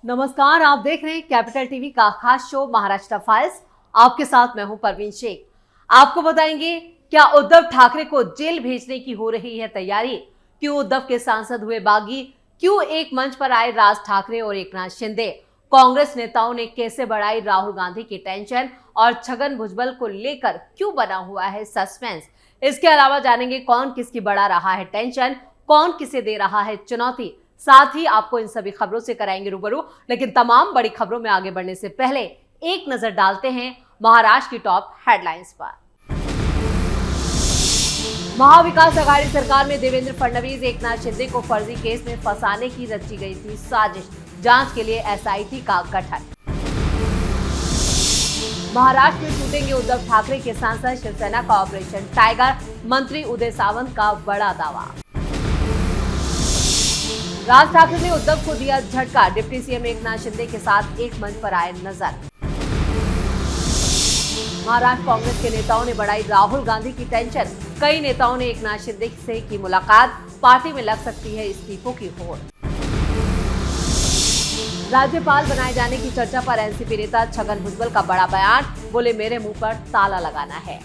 नमस्कार, आप देख रहे हैं कैपिटल टीवी का खास शो महाराष्ट्र फाइल्स। आपके साथ मैं हूं परवीन शेख। आपको बताएंगे क्या उद्धव ठाकरे को जेल भेजने की हो रही है तैयारी, क्यों उद्धव के सांसद हुए बागी, क्यों एक मंच पर आए राज ठाकरे और एकनाथ शिंदे, कांग्रेस नेताओं ने कैसे बढ़ाई राहुल गांधी की टेंशन और छगन भुजबल को लेकर क्यों बना हुआ है सस्पेंस। इसके अलावा जानेंगे कौन किसकी बढ़ा रहा है टेंशन, कौन किसे दे रहा है चुनौती। साथ ही आपको इन सभी खबरों से कराएंगे रूबरू। लेकिन तमाम बड़ी खबरों में आगे बढ़ने से पहले एक नजर डालते हैं महाराष्ट्र की टॉप हेडलाइंस पर। महाविकास आघाड़ी सरकार में देवेंद्र फडणवीस एकनाथ शिंदे को फर्जी केस में फंसाने की रची गई थी साजिश, जांच के लिए एसआईटी का गठन। महाराष्ट्र में टूटेंगे उद्धव ठाकरे के सांसद, शिवसेना का ऑपरेशन टाइगर, मंत्री उदय सामंत का बड़ा दावा। राज ठाकरे ने उद्धव को दिया झटका, डिप्टी सीएम एकनाथ शिंदे के साथ एक मंच पर आए नजर। महाराष्ट्र कांग्रेस के नेताओं ने बढ़ाई राहुल गांधी की टेंशन, कई नेताओं ने एकनाथ शिंदे से की मुलाकात, पार्टी में लग सकती है इस्तीफों की होड़। राज्यपाल बनाए जाने की चर्चा पर एनसीपी नेता छगन भुजबल का बड़ा बयान, बोले मेरे मुंह पर ताला लगाना है।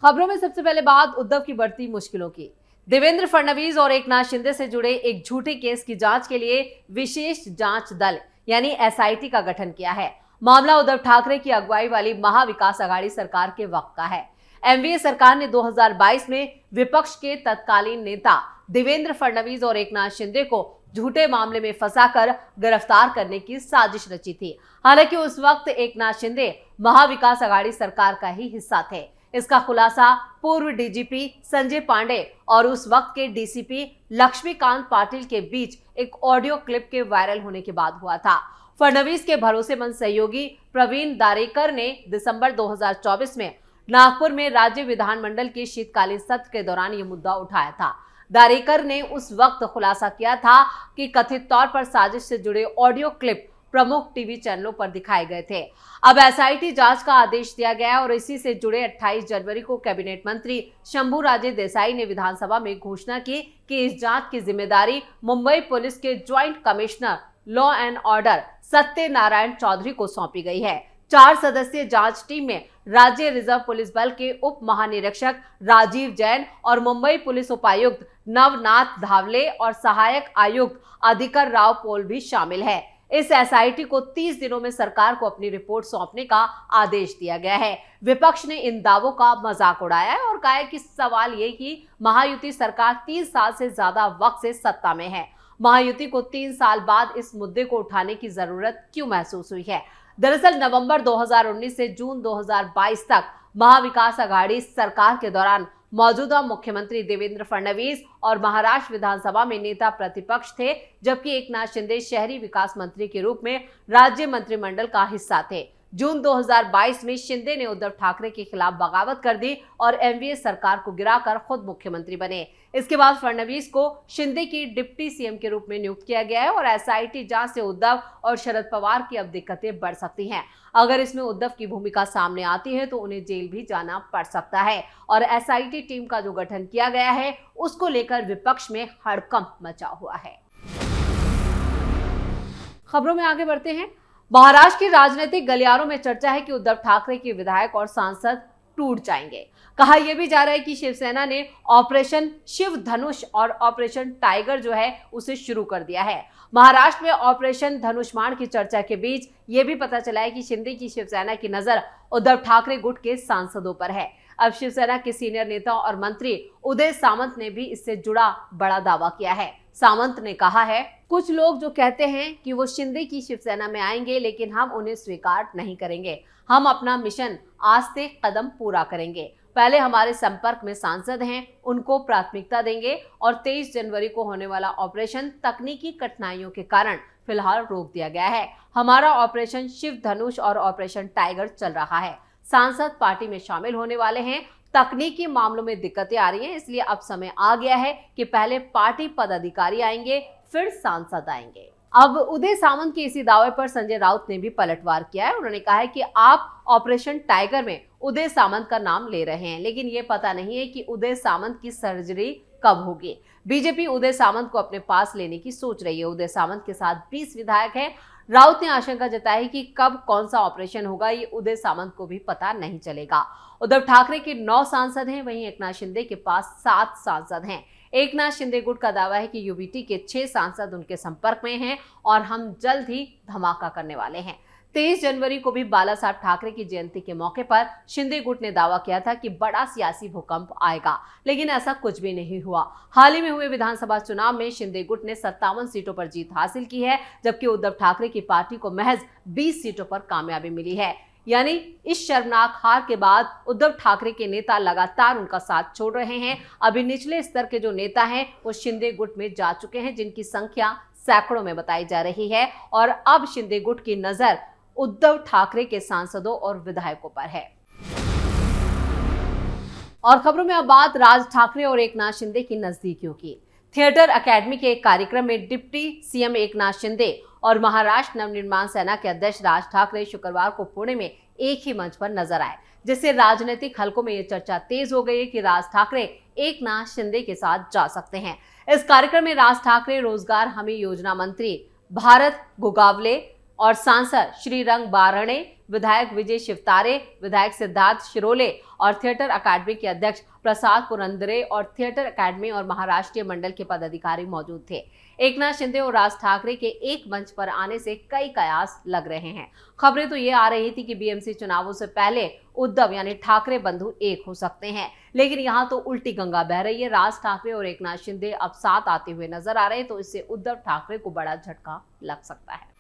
खबरों में सबसे पहले बात उद्धव की बढ़ती मुश्किलों की। देवेंद्र फडणवीस और एकनाथ शिंदे से जुड़े एक झूठे केस की जांच के लिए विशेष जांच दल यानी एसआईटी का गठन किया है। मामला उद्धव ठाकरे की अगुवाई वाली महाविकास आघाड़ी सरकार के वक्त का है। एनडीए सरकार ने 2022 में विपक्ष के तत्कालीन नेता देवेंद्र फडणवीस और एकनाथ शिंदे को झूठे मामले में फंसाकर गिरफ्तार करने की साजिश रची थी। हालांकि उस वक्त एकनाथ शिंदे महाविकास आघाड़ी सरकार का ही हिस्सा थे। इसका खुलासा पूर्व डीजीपी संजय पांडे और उस वक्त के डीसीपी लक्ष्मीकांत पाटिल के बीच एक ऑडियो क्लिप के वायरल होने के बाद हुआ था। फडणवीस के भरोसेमंद सहयोगी प्रवीण दारेकर ने दिसंबर 2024 में नागपुर में राज्य विधानमंडल के शीतकालीन सत्र के दौरान ये मुद्दा उठाया था। दारेकर ने उस वक्त खुलासा किया था कि कथित तौर पर साजिश से जुड़े ऑडियो क्लिप प्रमुख टीवी चैनलों पर दिखाए गए थे। अब एसआईटी जांच का आदेश दिया गया और इसी से जुड़े 28 जनवरी को कैबिनेट मंत्री शंभूराजे देसाई ने विधानसभा में घोषणा की कि इस जांच की जिम्मेदारी मुंबई पुलिस के joint commissioner law and order Satyanarayan Chaudhary को सौंपी गई है। 4 सदस्यीय जांच टीम में राज्य रिजर्व पुलिस बल के उप महानिरीक्षक राजीव जैन और मुंबई पुलिस उपायुक्त नवनाथ धावले और सहायक आयुक्त अधिकर राव पोल भी शामिल है। इस एसआईटी को 30 दिनों में सरकार को अपनी रिपोर्ट सौंपने का आदेश दिया गया है। विपक्ष ने इन दावों का मजाक उड़ाया है और कहा है कि सवाल ये कि महायुति सरकार 3 साल से ज्यादा वक्त से सत्ता में है। महायुति को 3 साल बाद इस मुद्दे को उठाने की जरूरत क्यों महसूस हुई है? दरअसल नवंबर 2019 से जून 2022 तक महाविकास आघाड़ी सरकार के दौरान मौजूदा मुख्यमंत्री देवेंद्र फडणवीस और महाराष्ट्र विधानसभा में नेता प्रतिपक्ष थे, जबकि एकनाथ शिंदे शहरी विकास मंत्री के रूप में राज्य मंत्रिमंडल का हिस्सा थे। जून 2022 में शिंदे ने उद्धव ठाकरे के खिलाफ बगावत कर दी और एनडीए सरकार को गिराकर खुद मुख्यमंत्री बने। इसके बाद फडणवीस को शिंदे की डिप्टी सीएम के रूप में नियुक्त किया गया है और एसआईटी जांच से उद्धव और शरद पवार की अब दिक्कतें बढ़ सकती हैं। अगर इसमें उद्धव की भूमिका सामने आती है तो उन्हें जेल भी जाना पड़ सकता है और एसआईटी टीम का जो गठन किया गया है उसको लेकर विपक्ष में हड़कंप मचा हुआ है। खबरों में आगे बढ़ते हैं। महाराष्ट्र के राजनीतिक गलियारों में चर्चा है कि उद्धव ठाकरे के विधायक और सांसद टूट जाएंगे। कहा यह भी जा रहा है कि शिवसेना ने ऑपरेशन शिव धनुष और ऑपरेशन टाइगर जो है उसे शुरू कर दिया है। महाराष्ट्र में ऑपरेशन धनुष्मान की चर्चा के बीच यह भी पता चला है कि शिंदे की शिवसेना की नजर उद्धव ठाकरे गुट के सांसदों पर है। अब शिवसेना के सीनियर नेता और मंत्री उदय सामंत ने भी इससे जुड़ा बड़ा दावा किया है। सामंत ने कहा है, कुछ लोग जो कहते हैं कि वो शिंदे की शिवसेना में आएंगे, लेकिन हम उन्हें स्वीकार नहीं करेंगे। हम अपना मिशन आस्ते कदम पूरा करेंगे। पहले हमारे संपर्क में सांसद हैं, उनको प्राथमिकता देंगे और 23 जनवरी को होने वाला ऑपरेशन तकनीकी कठिनाइयों के कारण फिलहाल रोक दिया गया है। हमारा ऑपरेशन शिव धनुष और ऑपरेशन टाइगर चल रहा है। सांसद पार्टी में शामिल होने वाले हैं। तकनीकी मामलों में दिक्कतें आ रही हैं, इसलिए अब समय आ गया है कि पहले पार्टी पदाधिकारी आएंगे, फिर सांसद आएंगे। अब उदय सामंत के इसी दावे पर संजय राउत ने भी पलटवार किया है। उन्होंने कहा है कि आप ऑपरेशन टाइगर में उदय सामंत का नाम ले रहे हैं, लेकिन ये पता नहीं है कि उदय सामंत की सर्जरी कब होगी। बीजेपी उदय सामंत को अपने पास लेने की सोच रही है। उदय सामंत के साथ 20 विधायक हैं। राउत ने आशंका जताई कि कब कौन सा ऑपरेशन होगा ये उदय सामंत को भी पता नहीं चलेगा। उद्धव ठाकरे के 9 सांसद हैं, वहीं एकनाथ शिंदे के पास 7 सांसद हैं। एकनाथ शिंदे गुट का दावा है कि यूबीटी के 6 सांसद उनके संपर्क में हैं और हम जल्द ही धमाका करने वाले हैं। 23 जनवरी को भी बाला साहब ठाकरे की जयंती के मौके पर शिंदे गुट ने दावा किया था कि बड़ा सियासी भूकंप आएगा, लेकिन ऐसा कुछ भी नहीं हुआ। हाल ही में हुए विधानसभा चुनाव में शिंदे गुट ने 57 सीटों पर जीत हासिल की है, जबकि उद्धव ठाकरे की पार्टी को महज 20 सीटों पर कामयाबी मिली है। यानी इस शर्मनाक हार के बाद उद्धव ठाकरे के नेता लगातार उनका साथ छोड़ रहे हैं। अभी निचले स्तर के जो नेता हैं वो शिंदे गुट में जा चुके हैं, जिनकी संख्या सैकड़ों में बताई जा रही है और अब शिंदे गुट की नजर उद्धव ठाकरे के सांसदों और विधायकों पर है। और खबरों में अब बात राज ठाकरे और एकनाथ शिंदे की नजदीकियों की। थिएटर अकेडमी के एक कार्यक्रम में डिप्टी सीएम एकनाथ शिंदे और महाराष्ट्र नवनिर्माण सेना के अध्यक्ष राज ठाकरे शुक्रवार को पुणे में एक ही मंच पर नजर आए, जिससे राजनीतिक हलकों में यह चर्चा तेज हो गई है कि राज ठाकरे एकनाथ शिंदे के साथ जा सकते हैं। इस कार्यक्रम में राज ठाकरे रोजगार हमी योजना मंत्री भारत गोगावले और सांसद श्रीरंग बारणे, विधायक विजय शिवतारे, विधायक सिद्धार्थ शिरोले और थिएटर अकादमी के अध्यक्ष प्रसाद पुरंदरे और थिएटर अकादमी और महाराष्ट्रीय मंडल के पदाधिकारी मौजूद थे। एकनाथ शिंदे और राज ठाकरे के एक मंच पर आने से कई कयास लग रहे हैं। खबरें तो ये आ रही थी कि बीएमसी चुनावों से पहले उद्धव यानी ठाकरे बंधु एक हो सकते हैं, लेकिन यहाँ तो उल्टी गंगा बह रही है। राज ठाकरे और एकनाथ शिंदे अब साथ आते हुए नजर आ रहे हैं, तो इससे उद्धव ठाकरे को बड़ा झटका लग सकता है।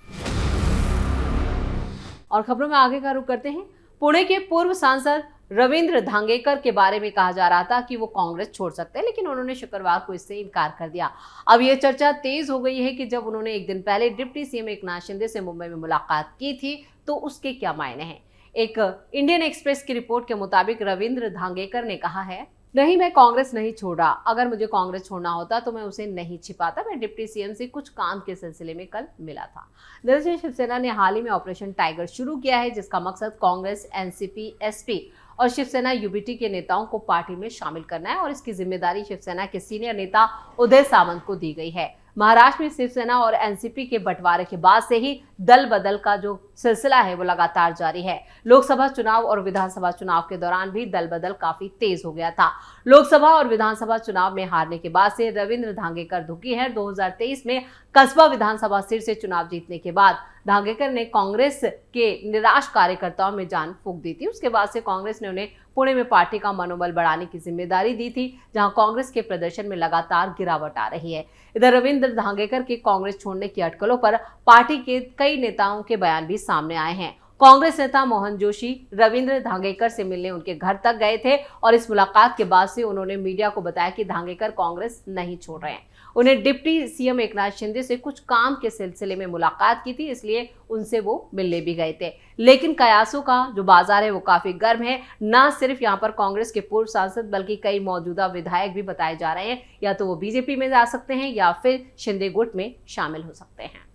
और खबरों में आगे का रुख करते हैं। पुणे के पूर्व सांसद रविंद्र धांगेकर के बारे में कहा जा रहा था कि वो कांग्रेस छोड़ सकते हैं, लेकिन उन्होंने शुक्रवार को इससे इनकार कर दिया। अब ये चर्चा तेज हो गई है कि जब उन्होंने एक दिन पहले डिप्टी सीएम एकनाथ शिंदे से मुंबई में मुलाकात की थी तो उसके क्या मायने हैं। एक इंडियन एक्सप्रेस की रिपोर्ट के मुताबिक रविंद्र धांगेकर ने कहा है, नहीं, मैं कांग्रेस नहीं छोड़ा। अगर मुझे कांग्रेस छोड़ना होता तो मैं उसे नहीं छिपाता। मैं डिप्टी सीएम से कुछ काम के सिलसिले में कल मिला था। दरअसल शिवसेना ने हाल ही में ऑपरेशन टाइगर शुरू किया है, जिसका मकसद कांग्रेस, एनसीपी, एसपी और शिवसेना यूबीटी के नेताओं को पार्टी में शामिल करना है और इसकी जिम्मेदारी शिवसेना के सीनियर नेता उदय सामंत को दी गई है। महाराष्ट्र में शिवसेना और एनसीपी के बंटवारे के बाद से ही दल बदल का जो सिलसिला है वो लगातार जारी है। लोकसभा चुनाव और विधानसभा चुनाव के दौरान भी दल बदल काफी तेज हो गया था। लोकसभा और विधानसभा चुनाव में हारने के बाद से रविंद्र धांगेकर दुखी है। 2023 में कस्बा विधानसभा सीट से चुनाव जीतने के बाद धांगेकर ने कांग्रेस के निराश कार्यकर्ताओं में जान फूंक दी थी। उसके बाद से कांग्रेस ने उन्हें पुणे में पार्टी का मनोबल बढ़ाने की जिम्मेदारी दी थी, जहां कांग्रेस के प्रदर्शन में लगातार गिरावट आ रही है। इधर रविंद्र धांगेकर के कांग्रेस छोड़ने की अटकलों पर पार्टी के कई नेताओं के बयान भी सामने आए हैं। कांग्रेस नेता मोहन जोशी रविंद्र धांगेकर से मिलने उनके घर तक गए थे और इस मुलाकात के बाद से उन्होंने मीडिया को बताया कि धांगेकर कांग्रेस नहीं छोड़ रहे हैं। उन्हें डिप्टी सीएम एकनाथ शिंदे से कुछ काम के सिलसिले में मुलाकात की थी, इसलिए उनसे वो मिलने भी गए थे। लेकिन कयासों का जो बाजार है वो काफी गर्म है। न सिर्फ यहाँ पर कांग्रेस के पूर्व सांसद बल्कि कई मौजूदा विधायक भी बताए जा रहे हैं, या तो वो बीजेपी में जा सकते हैं या फिर शिंदे गुट में शामिल हो सकते हैं।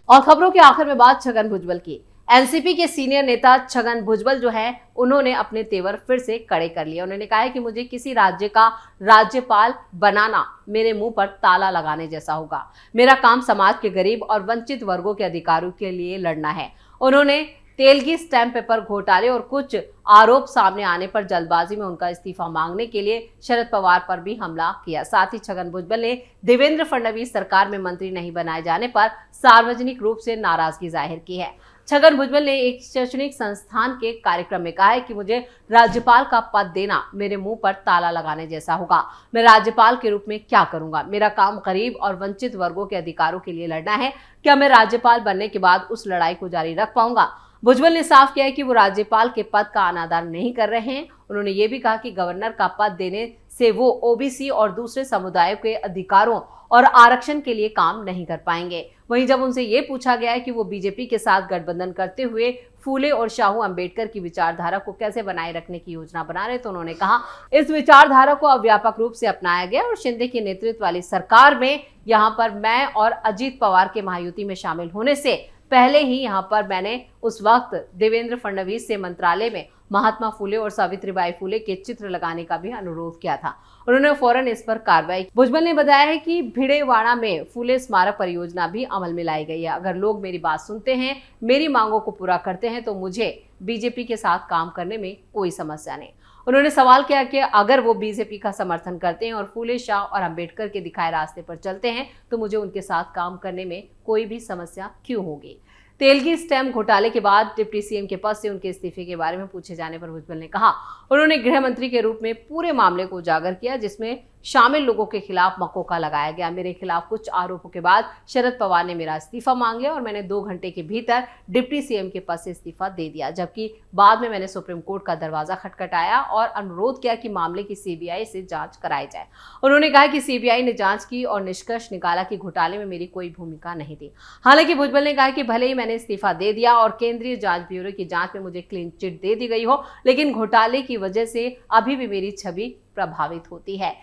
और खबरों के आखिर में बात छगन भुजबल की। एनसीपी के सीनियर नेता छगन भुजबल जो है उन्होंने अपने तेवर फिर से कड़े कर लिए। उन्होंने कहा है कि मुझे किसी राज्य का राज्यपाल बनाना मेरे मुंह पर ताला लगाने जैसा होगा। मेरा काम समाज के गरीब और वंचित वर्गों के अधिकारों के लिए लड़ना है। उन्होंने तेलगी स्टैंप पेपर घोटाले और कुछ आरोप सामने आने पर जल्दबाजी में उनका इस्तीफा मांगने के लिए शरद पवार पर भी हमला किया। साथ ही छगन भुजबल ने देवेंद्र फडणवीस सरकार में मंत्री नहीं बनाए जाने पर सार्वजनिक रूप से नाराजगी जाहिर की है। छगन भुजबल ने एक शैक्षणिक संस्थान के कार्यक्रम में कहा है कि मुझे राज्यपाल का पद देना मेरे मुंह पर ताला लगाने जैसा होगा। मैं राज्यपाल के रूप में क्या करूंगा? मेरा काम गरीब और वंचित वर्गों के अधिकारों के लिए लड़ना है। क्या मैं राज्यपाल बनने के बाद उस लड़ाई को जारी रख पाऊंगा? भुजबल ने साफ किया है कि वो राज्यपाल के पद का अनादर नहीं कर रहे हैं। उन्होंने ये भी कहा कि गवर्नर का पद देने से वो ओबीसी और दूसरे समुदायों के अधिकारों और आरक्षण के लिए काम नहीं कर पाएंगे। वहीं जब उनसे ये पूछा गया है कि वो बीजेपी के साथ गठबंधन करते हुए फूले और शाहू अंबेडकर की विचारधारा को कैसे बनाए रखने की योजना बना रहे, तो उन्होंने कहा इस विचारधारा को अब व्यापक रूप से अपनाया गया और शिंदे के नेतृत्व वाली सरकार में यहाँ पर मैं और अजीत पवार के महायुति में शामिल होने से पहले ही यहां पर मैंने उस वक्त देवेंद्र फडणवीस से मंत्रालय में महात्मा फुले और सावित्रीबाई फुले के चित्र लगाने का भी अनुरोध किया था। उन्होंने फौरन इस पर कार्रवाई। भुजबल ने बताया है कि भिडेवाड़ा में फुले स्मारक परियोजना भी अमल में लाई गई है। अगर लोग मेरी बात सुनते हैं, मेरी मांगों को पूरा करते हैं तो मुझे बीजेपी के साथ काम करने में कोई समस्या नहीं। उन्होंने सवाल किया कि अगर वो बीजेपी का समर्थन करते हैं और फुले, शाह और अंबेडकर के दिखाए रास्ते पर चलते हैं तो मुझे उनके साथ काम करने में कोई भी समस्या क्यों होगी। तेलगी स्टैम्प घोटाले के बाद डिप्टी सीएम के पद से उनके इस्तीफे के बारे में पूछे जाने पर भुजबल ने कहा, उन्होंने गृह मंत्री के रूप में पूरे मामले को उजागर किया जिसमें शामिल लोगों के खिलाफ मकोका लगाया गया। मेरे खिलाफ कुछ आरोपों के बाद शरद पवार ने मेरा इस्तीफा मांग लिया और मैंने 2 घंटे के भीतर डिप्टी सीएम के पद से इस्तीफा दे दिया, जबकि बाद में मैंने सुप्रीम कोर्ट का दरवाजा खटखटाया और अनुरोध किया कि मामले की सीबीआई से जांच कराई जाए। उन्होंने कहा कि सीबीआई ने जांच की और निष्कर्ष निकाला कि घोटाले में मेरी कोई भूमिका नहीं थी। हालांकि भुजबल ने कहा कि भले ही मैंने इस्तीफा दे दिया और केंद्रीय जांच ब्यूरो की जांच में मुझे क्लीन चिट दे दी गई हो, लेकिन घोटाले की वजह से अभी भी मेरी छवि प्रभावित होती है।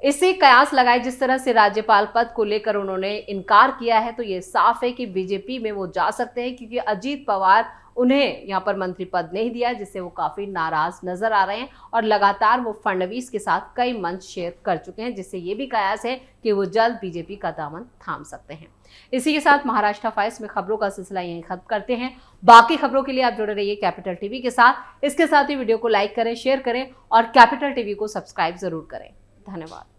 इससे कयास लगाए जिस तरह से राज्यपाल पद को लेकर उन्होंने इनकार किया है तो ये साफ है कि बीजेपी में वो जा सकते हैं, क्योंकि अजीत पवार उन्हें यहाँ पर मंत्री पद नहीं दिया, जिससे वो काफी नाराज नजर आ रहे हैं और लगातार वो फडणवीस के साथ कई मंच शेयर कर चुके हैं, जिससे ये भी कयास है कि वो जल्द बीजेपी का दामन थाम सकते हैं। इसी के साथ महाराष्ट्र फाइल्स में खबरों का सिलसिला यहीं खत्म करते हैं। बाकी खबरों के लिए आप जुड़े रहिए कैपिटल टीवी के साथ। इसके साथ ही वीडियो को लाइक करें, शेयर करें और कैपिटल टीवी को सब्सक्राइब जरूर करें। धन्यवाद।